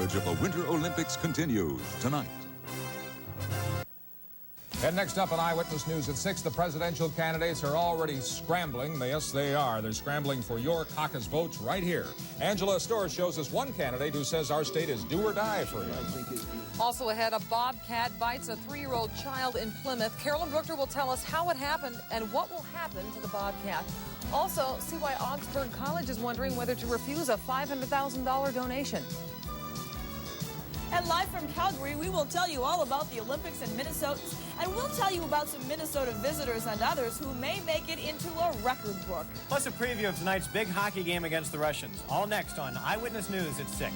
coverage of the Winter Olympics continues tonight. And next up on Eyewitness News at 6, the presidential candidates are already scrambling. Yes, they are. They're scrambling for your caucus votes right here. Angela Storr shows us one candidate who says our state is do or die for him. Also ahead, a bobcat bites a 3-year-old child in Plymouth. Carolyn Brookner will tell us how it happened and what will happen to the bobcat. Also, see why Augsburg College is wondering whether to refuse a $500,000 donation. And live from Calgary, we will tell you all about the Olympics and Minnesotans, and we'll tell you about some Minnesota visitors and others who may make it into a record book. Plus a preview of tonight's big hockey game against the Russians. All next on Eyewitness News at 6.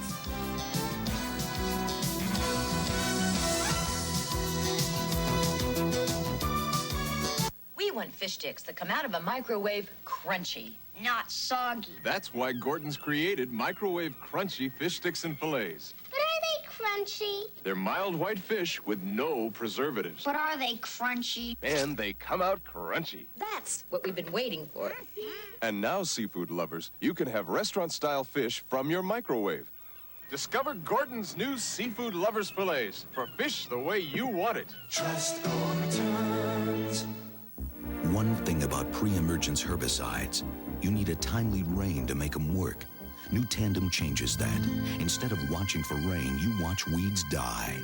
We want fish sticks that come out of a microwave crunchy, not soggy. That's why Gordon's created microwave crunchy fish sticks and fillets. But are they crunchy? They're mild white fish with no preservatives. But are they crunchy? And they come out crunchy. That's what we've been waiting for. And now, seafood lovers, you can have restaurant-style fish from your microwave. Discover Gordon's new Seafood Lovers Fillets for fish the way you want it. Trust Gordon's. One thing about pre-emergence herbicides, you need a timely rain to make them work. New Tandem changes that. Instead of watching for rain, you watch weeds die.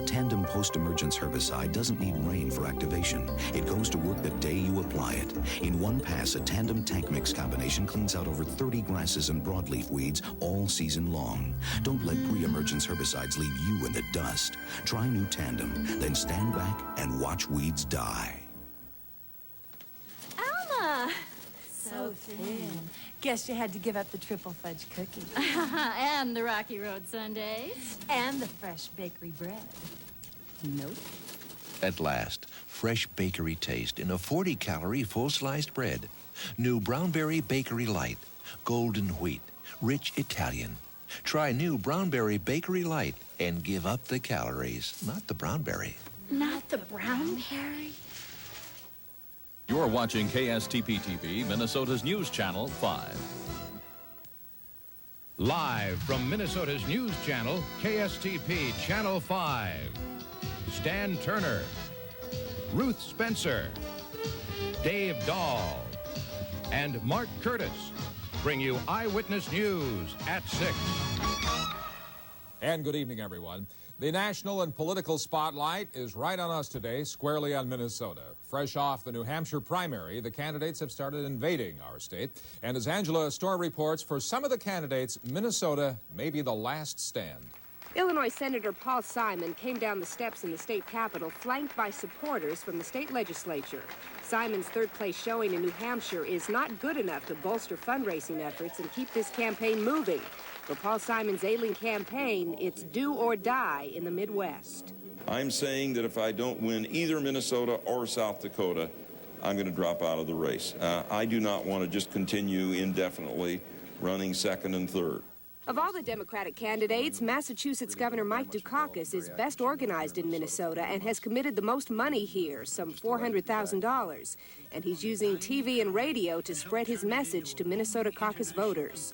Tandem post-emergence herbicide doesn't need rain for activation. It goes to work the day you apply it. In one pass, a Tandem tank mix combination cleans out over 30 grasses and broadleaf weeds all season long. Don't let pre-emergence herbicides leave you in the dust. Try New Tandem, then stand back and watch weeds die. Alma! So thin. Guess you had to give up the triple fudge cookie. And the Rocky Road sundaes. And the fresh bakery bread. Nope. At last, fresh bakery taste in a 40-calorie full-sliced bread. New Brownberry Bakery Light. Golden wheat. Rich Italian. Try new Brownberry Bakery Light and give up the calories, not the brownberry. Not the brownberry? You're watching KSTP-TV, Minnesota's News Channel 5. Live from Minnesota's News Channel, KSTP Channel 5. Stan Turner, Ruth Spencer, Dave Dahl, and Mark Curtis bring you Eyewitness News at 6. And good evening, everyone. The national and political spotlight is right on us today, squarely on Minnesota. Fresh off the New Hampshire primary, the candidates have started invading our state. And as Angela Storr reports, for some of the candidates, Minnesota may be the last stand. Illinois Senator Paul Simon came down the steps in the state capitol, flanked by supporters from the state legislature. Simon's third-place showing in New Hampshire is not good enough to bolster fundraising efforts and keep this campaign moving. For Paul Simon's ailing campaign, it's do or die in the Midwest. I'm saying that if I don't win either Minnesota or South Dakota, I'm going to drop out of the race. I do not want to just continue indefinitely running second and third. Of all the Democratic candidates, Massachusetts Governor Mike Dukakis is best organized in Minnesota and has committed the most money here, some $400,000. And he's using TV and radio to spread his message to Minnesota caucus voters.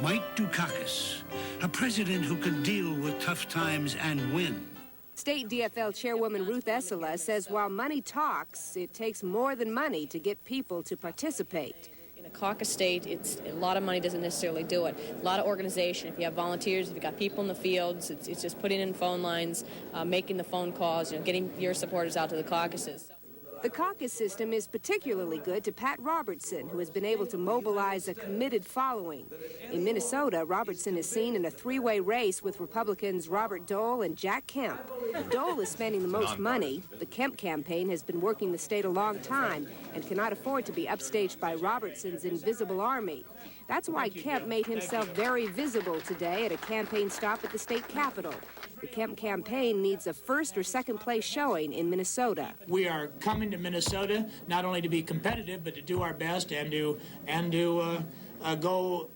Mike Dukakis, a president who can deal with tough times and win. State DFL Chairwoman Ruth Esela says while money talks, it takes more than money to get people to participate. In a caucus state, a lot of money doesn't necessarily do it. A lot of organization. If you have volunteers, if you've got people in the fields, it's just putting in phone lines, making the phone calls, getting your supporters out to the caucuses. The caucus system is particularly good to Pat Robertson, who has been able to mobilize a committed following. In Minnesota, Robertson is seen in a three-way race with Republicans Robert Dole and Jack Kemp. Dole is spending the most money. The Kemp campaign has been working the state a long time and cannot afford to be upstaged by Robertson's invisible army. That's why Kemp made himself very visible today at a campaign stop at the state capitol. The Kemp campaign needs a first or second place showing in Minnesota. We are coming to Minnesota not only to be competitive, but to do our best and to go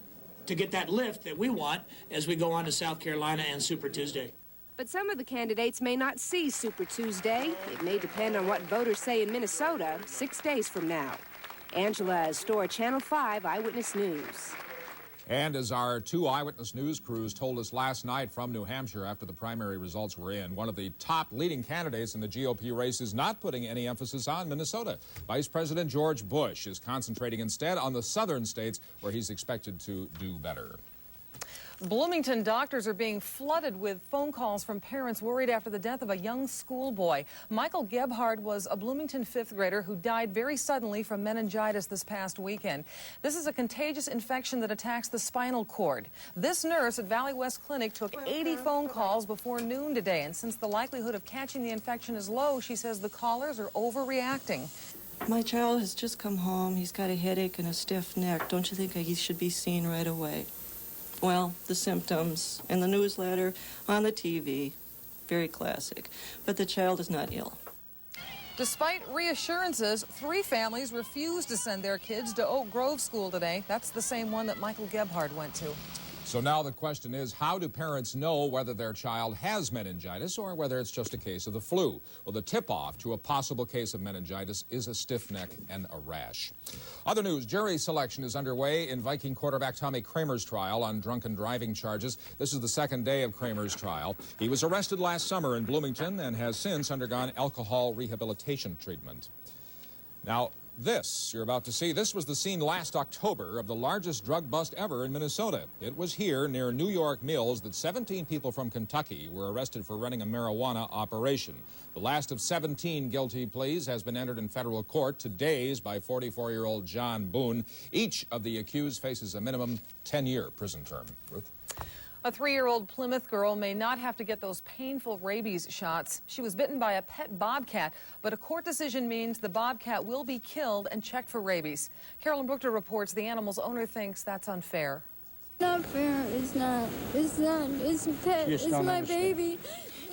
to get that lift that we want as we go on to South Carolina and Super Tuesday. But some of the candidates may not see Super Tuesday. It may depend on what voters say in Minnesota 6 days from now. Angela Storr, Channel 5 Eyewitness News. And as our two Eyewitness News crews told us last night from New Hampshire after the primary results were in, one of the top leading candidates in the GOP race is not putting any emphasis on Minnesota. Vice President George Bush is concentrating instead on the southern states where he's expected to do better. Bloomington doctors are being flooded with phone calls from parents worried after the death of a young schoolboy. Michael Gebhard was a Bloomington fifth grader who died very suddenly from meningitis this past weekend. This is a contagious infection that attacks the spinal cord. This nurse at Valley West Clinic took 80 phone calls before noon today, and since the likelihood of catching the infection is low, she says the callers are overreacting. My child has just come home. He's got a headache and a stiff neck. Don't you think he should be seen right away? Well, the symptoms in the newsletter, on the TV, very classic. But the child is not ill. Despite reassurances, 3 families refused to send their kids to Oak Grove School today. That's the same one that Michael Gebhard went to. So now the question is, how do parents know whether their child has meningitis or whether it's just a case of the flu? Well, the tip-off to a possible case of meningitis is a stiff neck and a rash. Other news, jury selection is underway in Viking quarterback Tommy Kramer's trial on drunken driving charges. This is the second day of Kramer's trial. He was arrested last summer in Bloomington and has since undergone alcohol rehabilitation treatment. Now, this you're about to see, this was the scene last October of the largest drug bust ever in Minnesota. It was here near New York Mills that 17 people from Kentucky were arrested for running a marijuana operation. The last of 17 guilty pleas has been entered in federal court today by 44-year-old John Boone. Each of the accused faces a minimum 10-year prison term. Ruth? A 3-year-old Plymouth girl may not have to get those painful rabies shots. She was bitten by a pet bobcat, but a court decision means the bobcat will be killed and checked for rabies. Carolyn Brookter reports the animal's owner thinks that's unfair. Not fair. It's not. It's a pet. It's my baby.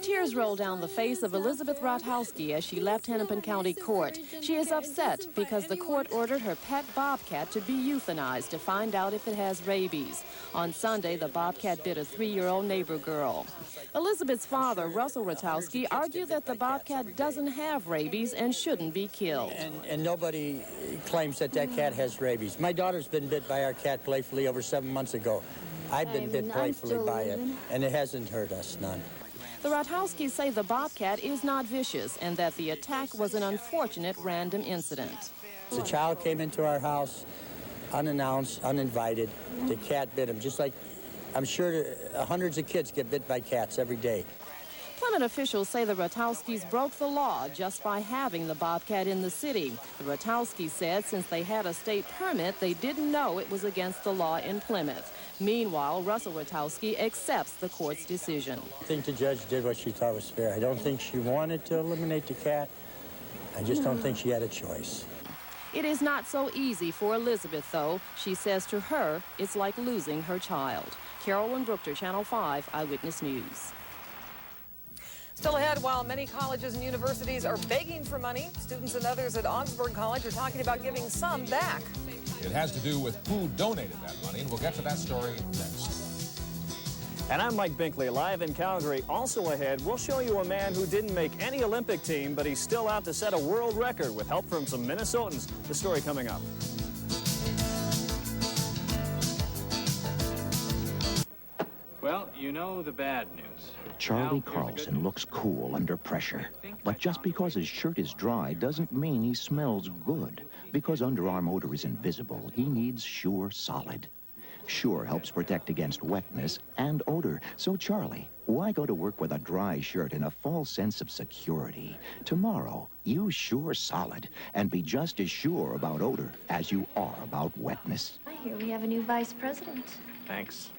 Tears roll down the face of Elizabeth Rotowski as she left Hennepin County Court. She is upset because the court ordered her pet bobcat to be euthanized to find out if it has rabies. On Sunday, the bobcat bit a 3-year-old neighbor girl. Elizabeth's father, Russell Rotowski, argued that the bobcat doesn't have rabies and shouldn't be killed. And nobody claims that cat has rabies. My daughter's been bit by our cat playfully over 7 months ago. I've been bit playfully by it, and it hasn't hurt us none. The Rotowskis say the bobcat is not vicious and that the attack was an unfortunate random incident. The child came into our house unannounced, uninvited. The cat bit him, just like I'm sure hundreds of kids get bit by cats every day. Plymouth officials say the Rotowskis broke the law just by having the bobcat in the city. The Rotowskis said since they had a state permit, they didn't know it was against the law in Plymouth. Meanwhile, Russell Rotowski accepts the court's decision. I think the judge did what she thought was fair. I don't think she wanted to eliminate the cat. I just don't think she had a choice. It is not so easy for Elizabeth, though. She says to her, it's like losing her child. Carolyn Brookter, Channel 5 Eyewitness News. Still ahead, while many colleges and universities are begging for money, students and others at Augsburg College are talking about giving some back. It has to do with who donated that money, and we'll get to that story next. And I'm Mike Binkley, live in Calgary. Also ahead, we'll show you a man who didn't make any Olympic team, but he's still out to set a world record with help from some Minnesotans. The story coming up. Well, you know the bad news. Charlie Carlson looks cool under pressure. But just because his shirt is dry doesn't mean he smells good. Because underarm odor is invisible, he needs Sure Solid. Sure helps protect against wetness and odor. So, Charlie, why go to work with a dry shirt and a false sense of security? Tomorrow, use Sure Solid and be just as sure about odor as you are about wetness. I hear we have a new vice president. Thanks.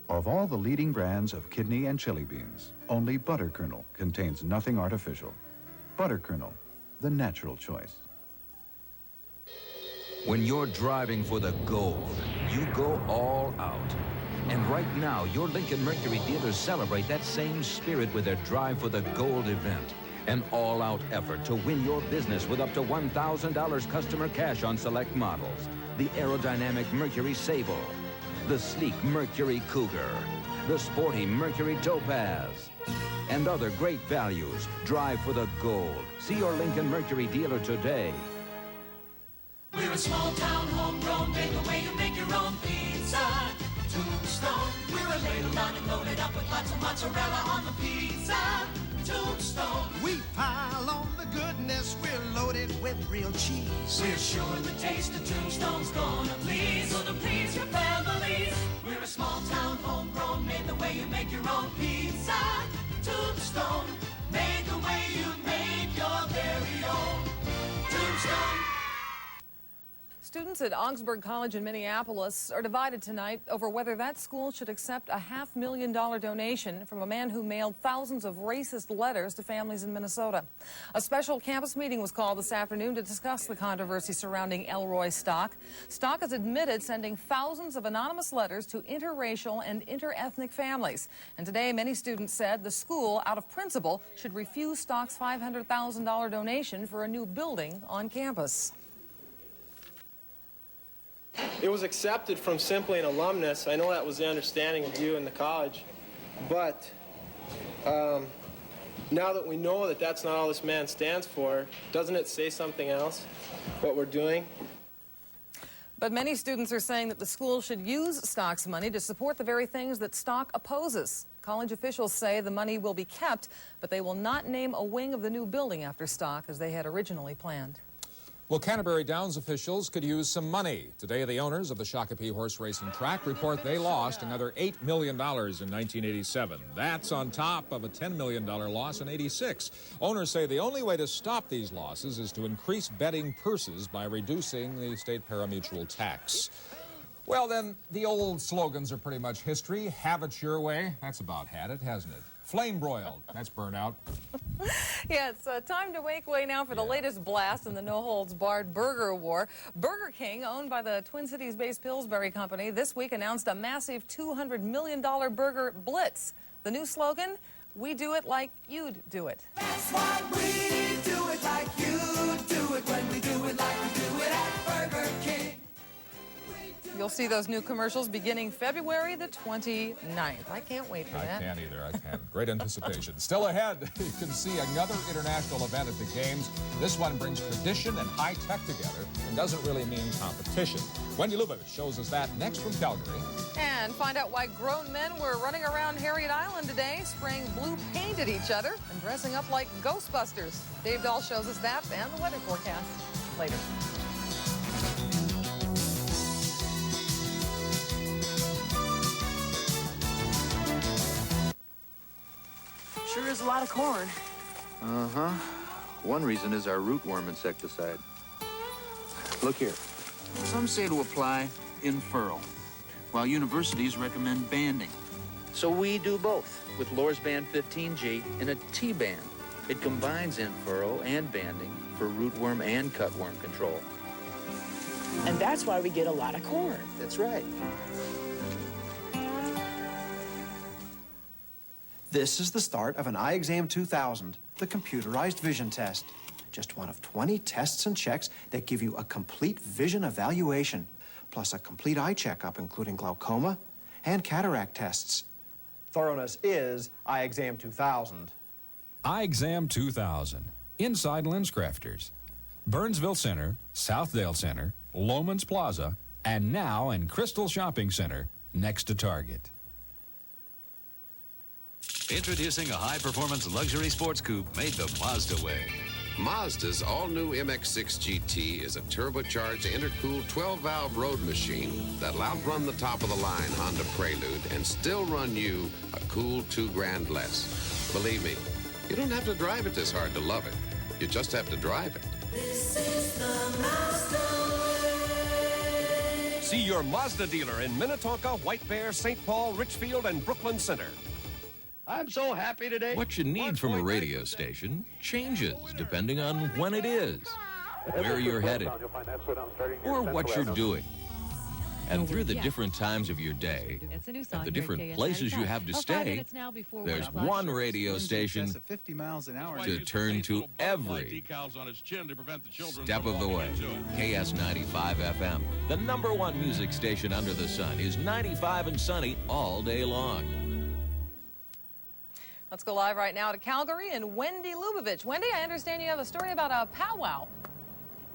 Of all the leading brands of kidney and chili beans, only Butter Kernel contains nothing artificial. Butter Kernel, the natural choice. When you're driving for the gold, you go all out. And right now, your Lincoln Mercury dealers celebrate that same spirit with their Drive for the Gold event. An all-out effort to win your business with up to $1,000 customer cash on select models. The aerodynamic Mercury Sable, the sleek Mercury Cougar, the sporty Mercury Topaz, and other great values. Drive for the gold. See your Lincoln Mercury dealer today. We're a small town, homegrown, bake away, you make your own pizza. ladle down and load it up with lots of mozzarella on the pizza. Tombstone. We pile on the goodness, we're loaded with real cheese. We're sure the taste of Tombstone's gonna please, gonna please your families. We're a small town, homegrown, made the way you make your own pizza. Tombstone, made the way you make your very own. Tombstone. Students at Augsburg College in Minneapolis are divided tonight over whether that school should accept a $500,000 donation from a man who mailed thousands of racist letters to families in Minnesota. A special campus meeting was called this afternoon to discuss the controversy surrounding Elroy Stock. Stock has admitted sending thousands of anonymous letters to interracial and interethnic families. And today, many students said the school, out of principle, should refuse Stock's $500,000 donation for a new building on campus. It was accepted from simply an alumnus. I know that was the understanding of you in the college. But now that we know that that's not all this man stands for, doesn't it say something else, what we're doing? But many students are saying that the school should use Stock's money to support the very things that Stock opposes. College officials say the money will be kept, but they will not name a wing of the new building after Stock as they had originally planned. Well, Canterbury Downs officials could use some money. Today, the owners of the Shakopee horse racing track report they lost another $8 million in 1987. That's on top of a $10 million loss in '86. Owners say the only way to stop these losses is to increase betting purses by reducing the state parimutuel tax. Well, then, the old slogans are pretty much history. Have it your way. That's about had it, hasn't it? Flame broiled. That's burnout. Yeah, it's time to make way now for the latest blast in the no-holds-barred burger war. Burger King, owned by the Twin Cities-based Pillsbury Company, this week announced a massive $200 million burger blitz. The new slogan, we do it like you'd do it. That's why we do it like you do it when we do it like we do it at Burger King. You'll see those new commercials beginning February the 29th. I can't wait for that. I can't either. I can't. Great anticipation. Still ahead, you can see another international event at the Games. This one brings tradition and high tech together and doesn't really mean competition. Wendy Lubavitch shows us that next from Calgary. And find out why grown men were running around Harriet Island today, spraying blue paint at each other and dressing up like Ghostbusters. Dave Dahl shows us that and the weather forecast later. Sure is a lot of corn. Uh-huh. One reason is our rootworm insecticide. Look here. Some say to apply in furrow, while universities recommend banding. So we do both with Lohr's Band 15G in a T-band. It combines in furrow and banding for rootworm and cutworm control. And that's why we get a lot of corn. That's right. This is the start of an eye exam 2000, the computerized vision test. Just one of 20 tests and checks that give you a complete vision evaluation, plus a complete eye checkup, including glaucoma and cataract tests. Thoroughness is Eye Exam 2000. Eye Exam 2000. Inside LensCrafters. Burnsville Center, Southdale Center, Loman's Plaza, and now in Crystal Shopping Center, next to Target. Introducing a high-performance luxury sports coupe made the Mazda way. Mazda's all-new MX-6 GT is a turbocharged, intercooled 12-valve road machine that'll outrun the top-of-the-line Honda Prelude and still run you a cool $2,000 less. Believe me, you don't have to drive it this hard to love it. You just have to drive it. This is the Mazda way. See your Mazda dealer in Minnetonka, White Bear, St. Paul, Richfield, and Brooklyn Center. I'm so happy today. What you need from a radio station changes depending on when it is, where you're headed, or what you're doing. And through the different times of your day and the different places you have to stay, there's one radio station to turn to every step of the way. KS95 FM, the #1 music station under the sun, is 95 and sunny all day long. Let's go live right now to Calgary and Wendy Lubavitch. Wendy, I understand you have a story about a powwow.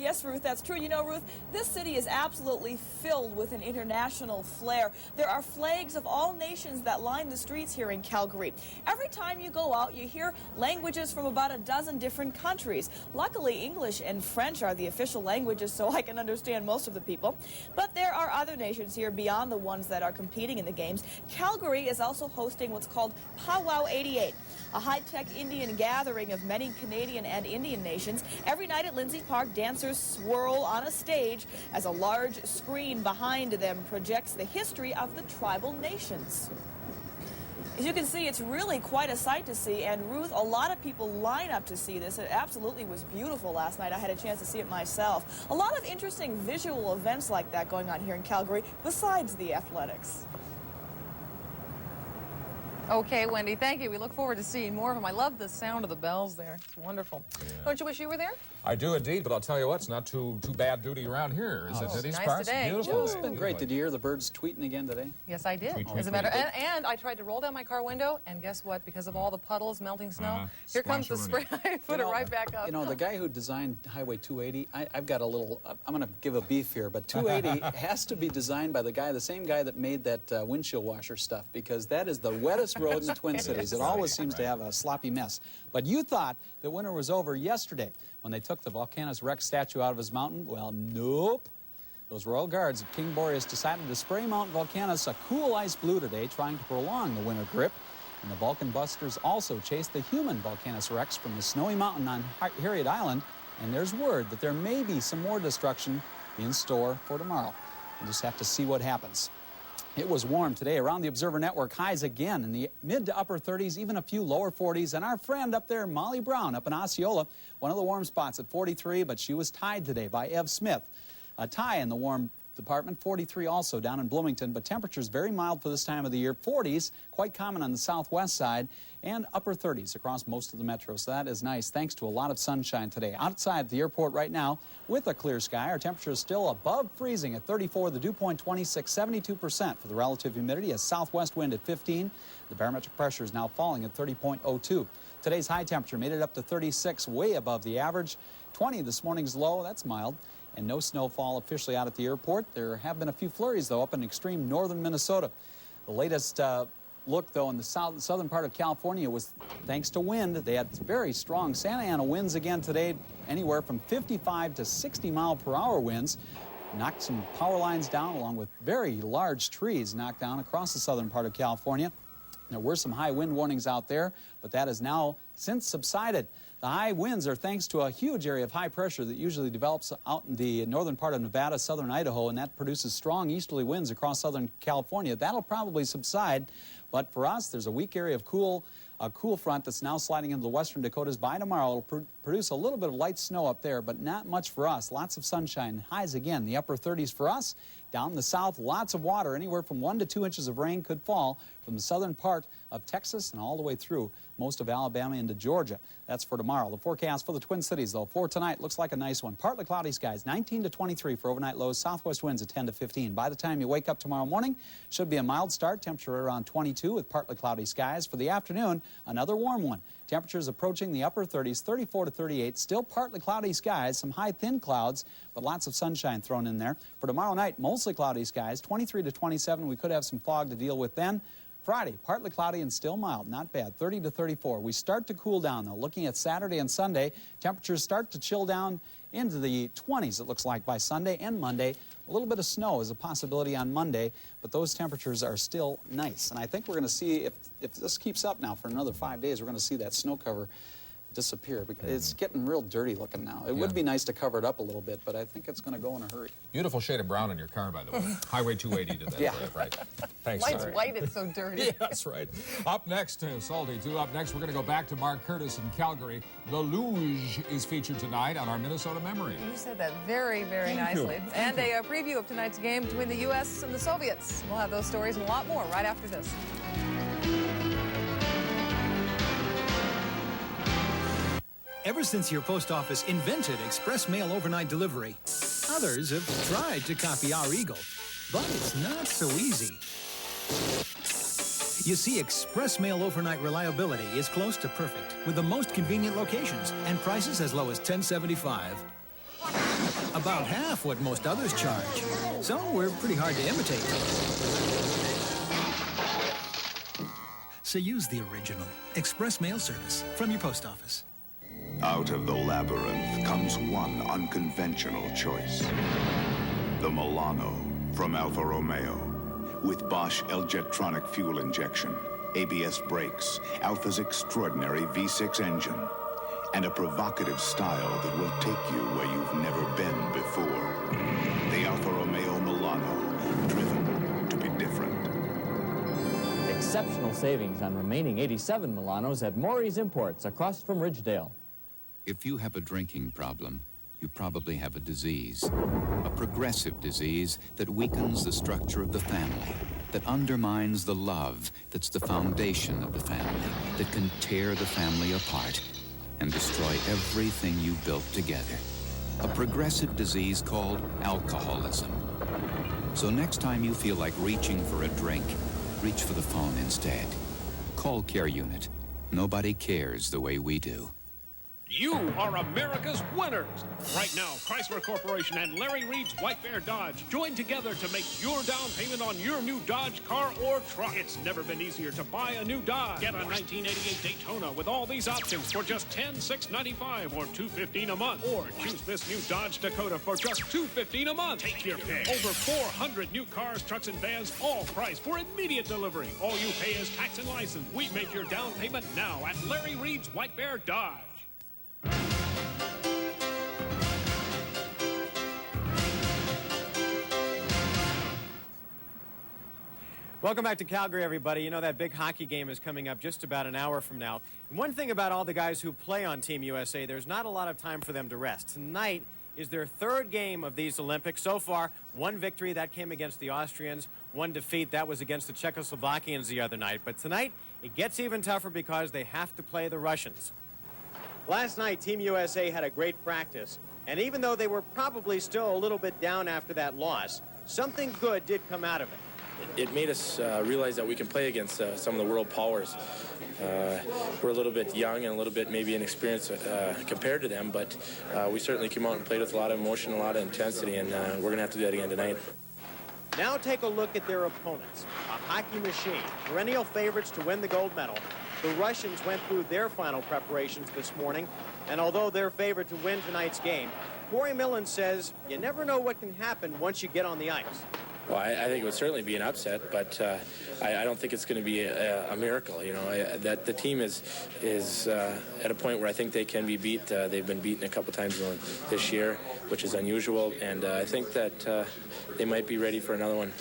Yes, Ruth, that's true. You know, Ruth, this city is absolutely filled with an international flair. There are flags of all nations that line the streets here in Calgary. Every time you go out, you hear languages from about a dozen different countries. Luckily, English and French are the official languages, so I can understand most of the people. But there are other nations here beyond the ones that are competing in the games. Calgary is also hosting what's called Powwow 88, a high-tech Indian gathering of many Canadian and Indian nations. Every night at Lindsay Park, dancers swirl on a stage as a large screen behind them projects the history of the tribal nations. As you can see, it's really quite a sight to see, and Ruth, a lot of people line up to see this. It absolutely was beautiful last night. I had a chance to see it myself. A lot of interesting visual events like that going on here in Calgary besides the athletics. Okay, Wendy, thank you. We look forward to seeing more of them. I love the sound of the bells there. It's wonderful. Yeah. Don't you wish you were there? I do indeed, but I'll tell you what, it's not too bad duty around here, is it? It's nice today. Beautiful. It's been great. Did you hear the birds tweeting again today? Yes, I did. As a matter, and I tried to roll down my car window, and guess what? Because of all the puddles, melting snow, here comes the spray. I put it right back up. You know, the guy who designed Highway 280, I've got a little, I'm going to give a beef here, but 280 has to be designed by the same guy that made that windshield washer stuff, because that is the wettest road in the Twin Cities. It always seems to have a sloppy mess. But you thought that winter was over yesterday when they took the Volcanus Rex statue out of his mountain. Well, nope. Those Royal Guards of King Boreas decided to spray Mount Volcanus a cool ice blue today, trying to prolong the winter grip. And the Vulcan Busters also chased the human Volcanus Rex from the snowy mountain on Harriet Island. And there's word that there may be some more destruction in store for tomorrow. We'll just have to see what happens. It was warm today around the Observer Network. Highs again in the mid to upper 30s, even a few lower 40s. And our friend up there, Molly Brown, up in Osceola, one of the warm spots at 43, but she was tied today by Ev Smith. A tie in the warm department, 43 also down in Bloomington, but temperatures very mild for this time of the year. 40s, quite common on the southwest side, and upper 30s across most of the metro. So that is nice, thanks to a lot of sunshine today. Outside the airport right now, with a clear sky, our temperature is still above freezing at 34, the dew point 26, 72% for the relative humidity, a southwest wind at 15. The barometric pressure is now falling at 30.02. Today's high temperature made it up to 36, way above the average. 20 this morning's low, that's mild. And no snowfall officially out at the airport. There have been a few flurries, though, up in extreme northern Minnesota. The latest look, though, in the southern part of California was thanks to wind. They had very strong Santa Ana winds again today, anywhere from 55 to 60 mile per hour winds. Knocked some power lines down, along with very large trees knocked down across the southern part of California. There were some high wind warnings out there, but that has now since subsided. The high winds are thanks to a huge area of high pressure that usually develops out in the northern part of Nevada, southern Idaho, and that produces strong easterly winds across southern California. That'll probably subside, but for us, there's a weak area of a cool front that's now sliding into the western Dakotas. By tomorrow, it'll produce a little bit of light snow up there, but not much for us. Lots of sunshine. Highs again, the upper 30s for us. Down in the south, lots of water. Anywhere from 1 to 2 inches of rain could fall from the southern part of Texas and all the way through most of Alabama into Georgia. That's for tomorrow. The forecast for the Twin Cities, though, for tonight looks like a nice one. Partly cloudy skies, 19 to 23 for overnight lows. Southwest winds at 10 to 15. By the time you wake up tomorrow morning, should be a mild start. Temperature around 22 with partly cloudy skies. For the afternoon, another warm one. Temperatures approaching the upper 30s, 34 to 38. Still partly cloudy skies, some high thin clouds, but lots of sunshine thrown in there. For tomorrow night, mostly cloudy skies, 23 to 27. We could have some fog to deal with then. Friday, partly cloudy and still mild, not bad, 30 to 34. We start to cool down, though. Looking at Saturday and Sunday, temperatures start to chill down into the 20s, it looks like, by Sunday and Monday. A little bit of snow is a possibility on Monday, but those temperatures are still nice. And I think we're going to see, if this keeps up now for another 5 days, we're going to see that snow cover disappear. It's getting real dirty looking now. It would be nice to cover it up a little bit, but I think it's going to go in a hurry. Beautiful shade of brown in your car, by the way. Highway 280 did that. Yeah. Right. Thanks. Lights white, it's so dirty. Yeah, that's right. Up next, Salty, too. Up next, we're going to go back to Mark Curtis in Calgary. The Luge is featured tonight on our Minnesota Memory. You said that very, very nicely. And a preview of tonight's game between the U.S. and the Soviets. We'll have those stories and a lot more right after this. Ever since your post office invented express mail overnight delivery, others have tried to copy our eagle, but it's not so easy. You see, express mail overnight reliability is close to perfect, with the most convenient locations and prices as low as $10.75. about half what most others charge. So we're pretty hard to imitate. So use the original Express Mail service from your post office. Out of the labyrinth comes one unconventional choice. The Milano from Alfa Romeo. With Bosch L-Jetronic fuel injection, ABS brakes, Alfa's extraordinary V6 engine, and a provocative style that will take you where you've never been before. The Alfa Romeo Milano, driven to be different. Exceptional savings on remaining 87 Milanos at Maury's Imports across from Ridgedale. If you have a drinking problem, you probably have a disease. A progressive disease that weakens the structure of the family, that undermines the love that's the foundation of the family, that can tear the family apart and destroy everything you built together. A progressive disease called alcoholism. So next time you feel like reaching for a drink, reach for the phone instead. Call Care Unit. Nobody cares the way we do. You are America's winners. Right now, Chrysler Corporation and Larry Reed's White Bear Dodge join together to make your down payment on your new Dodge car or truck. It's never been easier to buy a new Dodge. Get a 1988 Daytona with all these options for just $10,695 or $215 a month. Or choose this new Dodge Dakota for just $215 a month. Take your pick. Over 400 new cars, trucks, and vans, all priced for immediate delivery. All you pay is tax and license. We make your down payment now at Larry Reed's White Bear Dodge. Welcome back to Calgary, everybody. You know that big hockey game is coming up just about an hour from now. And one thing about all the guys who play on Team USA, there's not a lot of time for them to rest. Tonight is their third game of these Olympics. So far, one victory, that came against the Austrians. One defeat, that was against the Czechoslovakians the other night. But tonight, it gets even tougher because they have to play the Russians. Last night, Team USA had a great practice. And even though they were probably still a little bit down after that loss, something good did come out of it. It made us realize that we can play against some of the world powers. We're a little bit young and a little bit maybe inexperienced compared to them, but we certainly came out and played with a lot of emotion, a lot of intensity, and we're going to have to do that again tonight. Now take a look at their opponents. A hockey machine, perennial favorites to win the gold medal. The Russians went through their final preparations this morning, and although they're favored to win tonight's game, Corey Millen says you never know what can happen once you get on the ice. Well, I think it would certainly be an upset, but I don't think it's going to be a miracle. You know, that the team is at a point where I think they can be beat. They've been beaten a couple times this year, which is unusual, and I think that they might be ready for another one.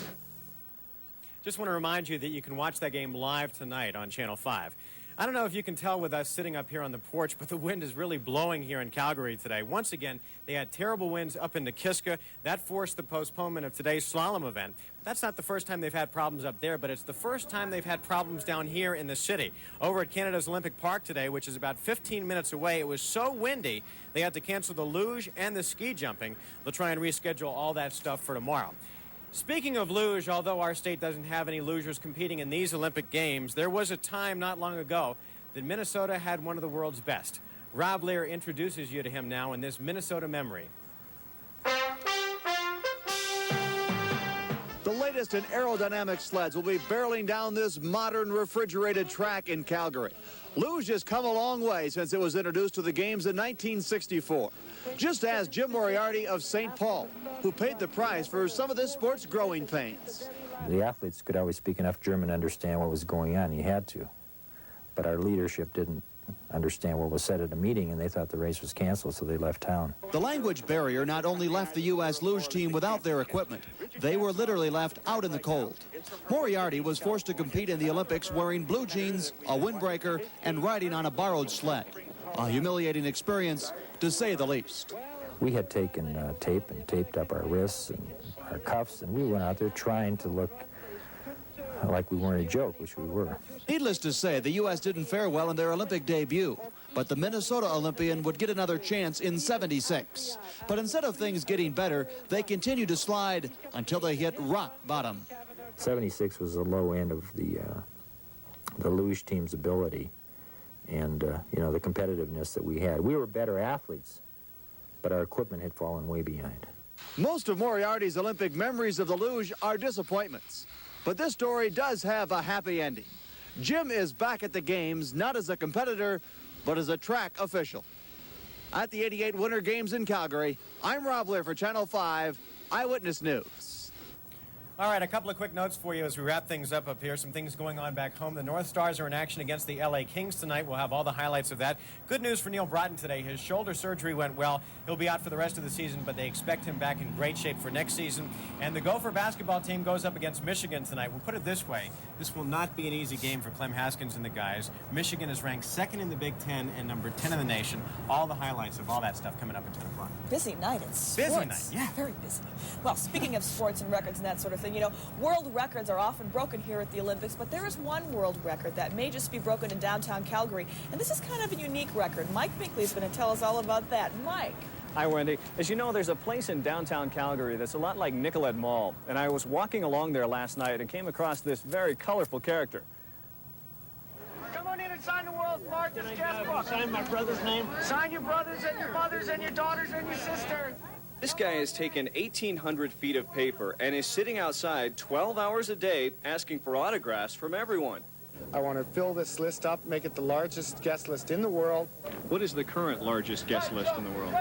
Just want to remind you that you can watch that game live tonight on Channel 5. I don't know if you can tell with us sitting up here on the porch, but the wind is really blowing here in Calgary today. Once again, they had terrible winds up into Kiska. That forced the postponement of today's slalom event. That's not the first time they've had problems up there, but it's the first time they've had problems down here in the city. Over at Canada's Olympic Park today, which is about 15 minutes away, it was so windy they had to cancel the luge and the ski jumping. They'll try and reschedule all that stuff for tomorrow. Speaking of luge, although our state doesn't have any lugers competing in these Olympic Games, there was a time not long ago that Minnesota had one of the world's best. Rob Lear introduces you to him now in this Minnesota memory. The latest in aerodynamic sleds will be barreling down this modern refrigerated track in Calgary. Luge has come a long way since it was introduced to the games in 1964. Just ask Jim Moriarty of St. Paul, who paid the price for some of this sport's growing pains. The athletes could always speak enough German to understand what was going on. You had to. But our leadership didn't understand what was said at a meeting, and they thought the race was canceled, so they left town. The language barrier not only left the U.S. luge team without their equipment, they were literally left out in the cold. Moriarty was forced to compete in the Olympics wearing blue jeans, a windbreaker, and riding on a borrowed sled. A humiliating experience, to say the least. We had taken tape and taped up our wrists and our cuffs, and we went out there trying to look like we weren't a joke, which we were. Needless to say, the U.S. didn't fare well in their Olympic debut, but the Minnesota Olympian would get another chance in '76. But instead of things getting better, they continued to slide until they hit rock bottom. '76 was the low end of the luge team's ability and, you know, the competitiveness that we had. We were better athletes but our equipment had fallen way behind. Most of Moriarty's Olympic memories of the luge are disappointments. But this story does have a happy ending. Jim is back at the Games, not as a competitor, but as a track official. At the 88 Winter Games in Calgary, I'm Rob Lear for Channel 5 Eyewitness News. All right, a couple of quick notes for you as we wrap things up here. Some things going on back home. The North Stars are in action against the LA Kings tonight. We'll have all the highlights of that. Good news for Neil Broughton today. His shoulder surgery went well. He'll be out for the rest of the season, but they expect him back in great shape for next season. And the Gopher basketball team goes up against Michigan tonight. We'll put it this way. This will not be an easy game for Clem Haskins and the guys. Michigan is ranked second in the Big Ten and number 10 in the nation. All the highlights of all that stuff coming up at 10 o'clock. Busy night in sports. Busy night, yeah. Very busy. Well, speaking of sports and records and that sort of thing, you know, world records are often broken here at the Olympics, but there is one world record that may just be broken in downtown Calgary, and this is kind of a unique record. Mike Binkley is going to tell us all about that. Mike. Hi, Wendy. As you know, there's a place in downtown Calgary that's a lot like Nicollet Mall, and I was walking along there last night and came across this very colorful character. Come on in and sign the world's largest guest book. Sign my brother's name. Sign your brothers and your mothers and your daughters and your sister. This guy has taken 1,800 feet of paper and is sitting outside 12 hours a day asking for autographs from everyone. I want to fill this list up, make it the largest guest list in the world. What is the current largest guest list in the world?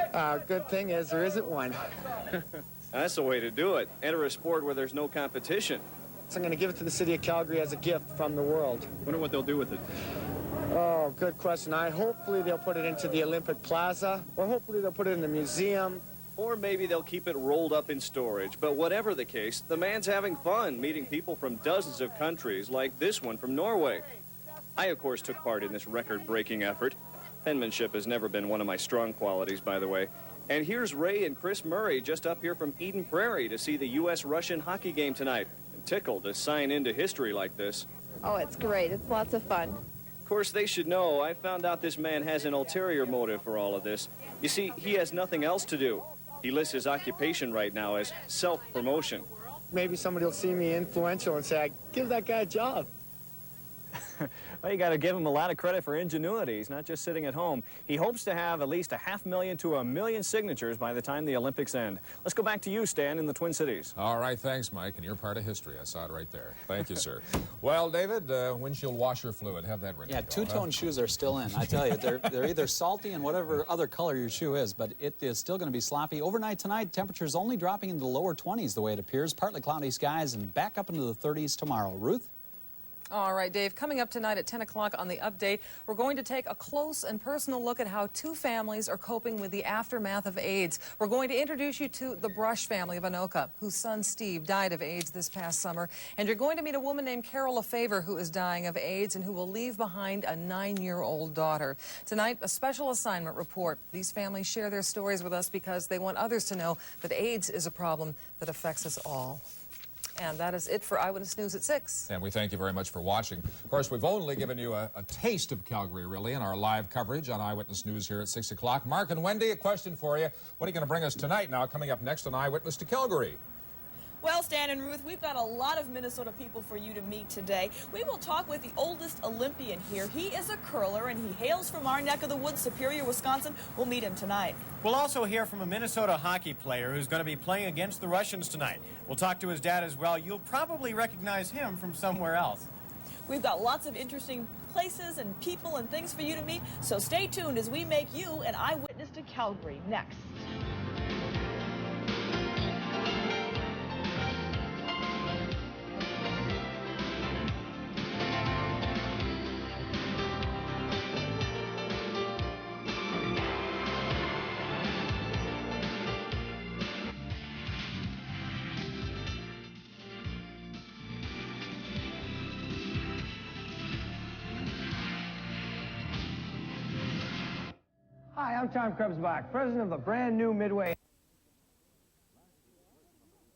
Good thing is there isn't one. That's the way to do it. Enter a sport where there's no competition. So I'm going to give it to the city of Calgary as a gift from the world. Wonder what they'll do with it. Oh, good question. Hopefully they'll put it into the Olympic Plaza, or hopefully they'll put it in the museum. Or maybe they'll keep it rolled up in storage. But whatever the case, the man's having fun meeting people from dozens of countries, like this one from Norway. I, of course, took part in this record-breaking effort. Penmanship has never been one of my strong qualities, by the way. And here's Ray and Chris Murray just up here from Eden Prairie to see the U.S.-Russian hockey game tonight. And tickled to sign into history like this. Oh, it's great. It's lots of fun. Of course, they should know I found out this man has an ulterior motive for all of this. You see, he has nothing else to do. He lists his occupation right now as self-promotion. Maybe somebody will see me influential and say, give that guy a job. Well, you got to give him a lot of credit for ingenuity. He's not just sitting at home. He hopes to have at least 500,000 to 1 million signatures by the time the Olympics end. Let's go back to you, Stan, in the Twin Cities. All right, thanks, Mike, and you're part of history. I saw it right there. Thank you, sir. Well, David, windshield washer fluid, have that ready. Yeah, two-tone shoes are still in. I tell you, they're either salty in whatever other color your shoe is, but it is still going to be sloppy. Overnight tonight, temperatures only dropping into the lower 20s the way it appears. Partly cloudy skies and back up into the 30s tomorrow. Ruth? All right, Dave, coming up tonight at 10 o'clock on the Update, we're going to take a close and personal look at how two families are coping with the aftermath of AIDS. We're going to introduce you to the Brush family of Anoka, whose son Steve died of AIDS this past summer. And you're going to meet a woman named Carol Lefevre, who is dying of AIDS and who will leave behind a 9-year-old daughter. Tonight, a special assignment report. These families share their stories with us because they want others to know that AIDS is a problem that affects us all. And that is it for Eyewitness News at 6. And we thank you very much for watching. Of course, we've only given you a taste of Calgary, really, in our live coverage on Eyewitness News here at 6 o'clock. Mark and Wendy, a question for you. What are you going to bring us tonight now, coming up next on Eyewitness to Calgary? Well, Stan and Ruth, we've got a lot of Minnesota people for you to meet today. We will talk with the oldest Olympian here. He is a curler, and he hails from our neck of the woods, Superior, Wisconsin. We'll meet him tonight. We'll also hear from a Minnesota hockey player who's going to be playing against the Russians tonight. We'll talk to his dad as well. You'll probably recognize him from somewhere else. We've got lots of interesting places and people and things for you to meet, so stay tuned as we make you an eyewitness to Calgary next. Hi, I'm Tom Krebsbach, president of the brand new Midway.